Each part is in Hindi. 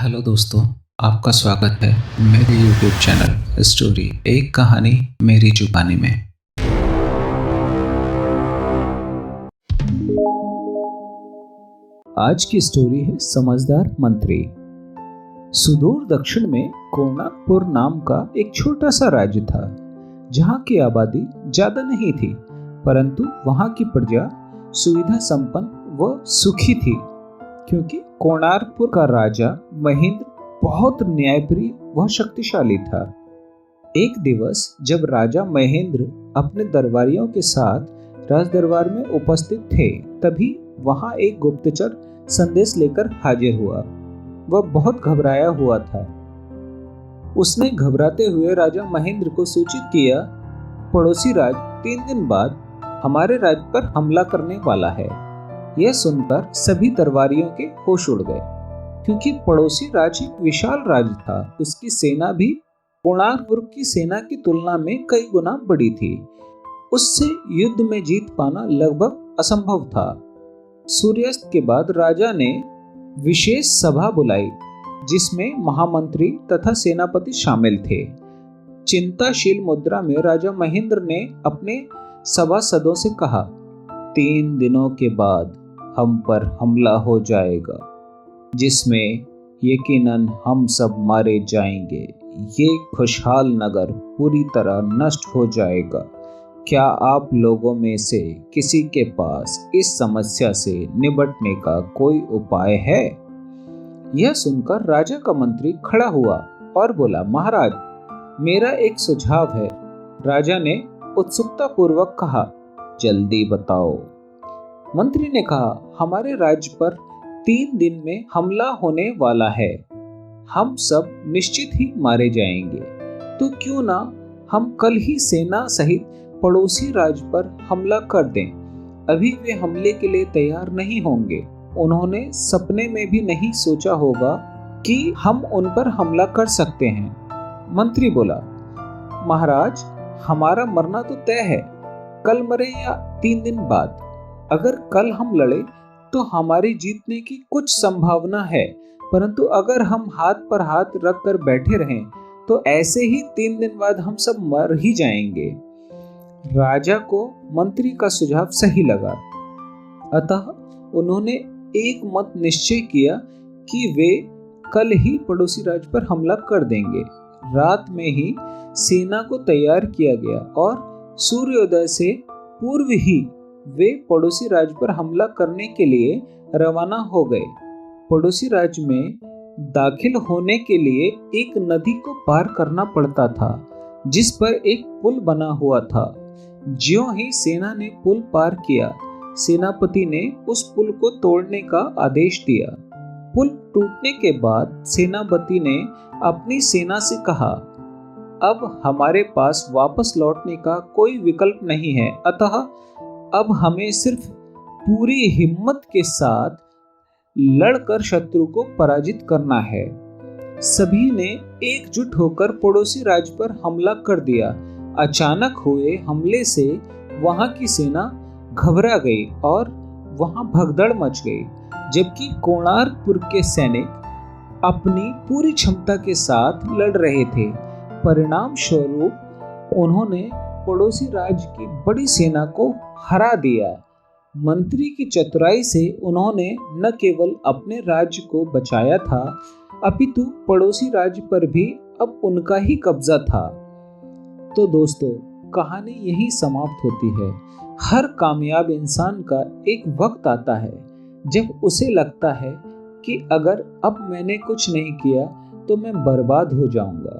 हेलो दोस्तों, आपका स्वागत है मेरे यूट्यूब चैनल स्टोरी एक कहानी मेरी जुबानी में। आज की स्टोरी है समझदार मंत्री। सुदूर दक्षिण में कोणार्कपुर नाम का एक छोटा सा राज्य था, जहाँ की आबादी ज्यादा नहीं थी, परंतु वहाँ की प्रजा सुविधा संपन्न व सुखी थी, क्योंकि कोणार्कपुर का राजा महेंद्र बहुत न्यायप्रिय व शक्तिशाली था। एक दिवस जब राजा महेंद्र अपने दरबारियों के साथ राज दरबार में उपस्थित थे, तभी वहां एक गुप्तचर संदेश लेकर हाजिर हुआ। वह बहुत घबराया हुआ था। उसने घबराते हुए राजा महेंद्र को सूचित किया, पड़ोसी राज 3 दिन बाद हमारे राज्य पर हमला करने वाला है। यह सुनकर सभी दरबारियों के होश उड़ गए, क्योंकि पड़ोसी राज्य एक विशाल राज्य था। उसकी सेना भी कोणार्कपुर की सेना की तुलना में कई गुना बड़ी थी। उससे युद्ध में जीत पाना लगभग असंभव था। सूर्यास्त के बाद राजा ने विशेष सभा बुलाई, जिसमें महामंत्री तथा सेनापति शामिल थे। चिंताशील मुद्रा में राजा महेंद्र ने अपने सभासदों से कहा, 3 दिनों के बाद हम पर हमला हो जाएगा, जिसमें यकीनन हम सब मारे जाएंगे। ये खुशहाल नगर पूरी तरह नष्ट हो जाएगा। क्या आप लोगों में से किसी के पास इस समस्या से निपटने का कोई उपाय है? यह सुनकर राजा का मंत्री खड़ा हुआ और बोला, महाराज, मेरा एक सुझाव है। राजा ने उत्सुकता पूर्वक कहा, जल्दी बताओ। मंत्री ने कहा, हमारे राज्य पर 3 दिन में हमला होने वाला है। हम सब निश्चित ही मारे जाएंगे। तो क्यों ना हम कल ही सेना सहित पड़ोसी राज्य पर हमला कर दें। अभी वे हमले के लिए तैयार नहीं होंगे। उन्होंने सपने में भी नहीं सोचा होगा कि हम उन पर हमला कर सकते हैं। मंत्री बोला, महाराज, हमारा मरना तो तय है। कल मरे या 3 दिन बाद। अगर कल हम लड़े तो हमारी जीतने की कुछ संभावना है, परंतु अगर हम हाथ पर हाथ रख कर बैठे रहें तो ऐसे ही 3 दिन बाद हम सब मर ही जाएंगे। राजा को मंत्री का सुझाव सही लगा, अतः उन्होंने एक मत निश्चय किया कि वे कल ही पड़ोसी राज्य पर हमला कर देंगे। रात में ही सेना को तैयार किया गया और सूर्योदय से पूर्व ही वे पड़ोसी राज्य पर हमला करने के लिए रवाना हो गए। पड़ोसी राज्य में दाखिल होने के लिए एक नदी को पार करना पड़ता था, जिस पर एक पुल बना हुआ था। ज्यों ही सेना ने पुल पार किया, सेनापति ने उस पुल को तोड़ने का आदेश दिया। पुल टूटने के बाद सेनापति ने अपनी सेना से कहा, अब हमारे पास वापस लौटने का कोई विकल्प नहीं है, अतः अब हमें सिर्फ पूरी हिम्मत के साथ लड़कर शत्रु को पराजित करना है। सभी ने एकजुट होकर पड़ोसी राज्य पर हमला कर दिया। अचानक हुए हमले से वहां की सेना घबरा गई और वहां भगदड़ मच गई, जबकि कोणार्कपुर के सैनिक अपनी पूरी क्षमता के साथ लड़ रहे थे। परिणाम स्वरूप उन्होंने पड़ोसी राज्य की बड़ी सेना को हरा दिया। मंत्री की चतुराई से उन्होंने न केवल अपने राज्य को बचाया था, अपितु पड़ोसी राज्य पर भी अब उनका ही कब्जा था। तो दोस्तों, कहानी यही समाप्त होती है। हर कामयाब इंसान का एक वक्त आता है जब उसे लगता है कि अगर अब मैंने कुछ नहीं किया तो मैं बर्बाद हो जाऊंगा,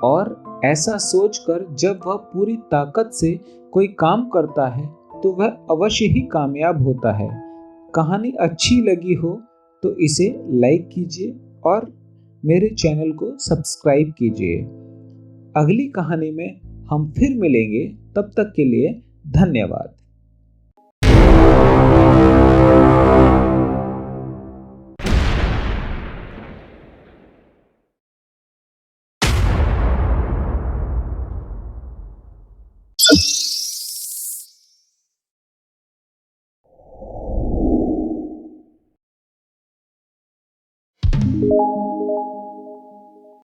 और ऐसा सोचकर जब वह पूरी ताकत से कोई काम करता है तो वह अवश्य ही कामयाब होता है। कहानी अच्छी लगी हो तो इसे लाइक कीजिए और मेरे चैनल को सब्सक्राइब कीजिए। अगली कहानी में हम फिर मिलेंगे, तब तक के लिए धन्यवाद।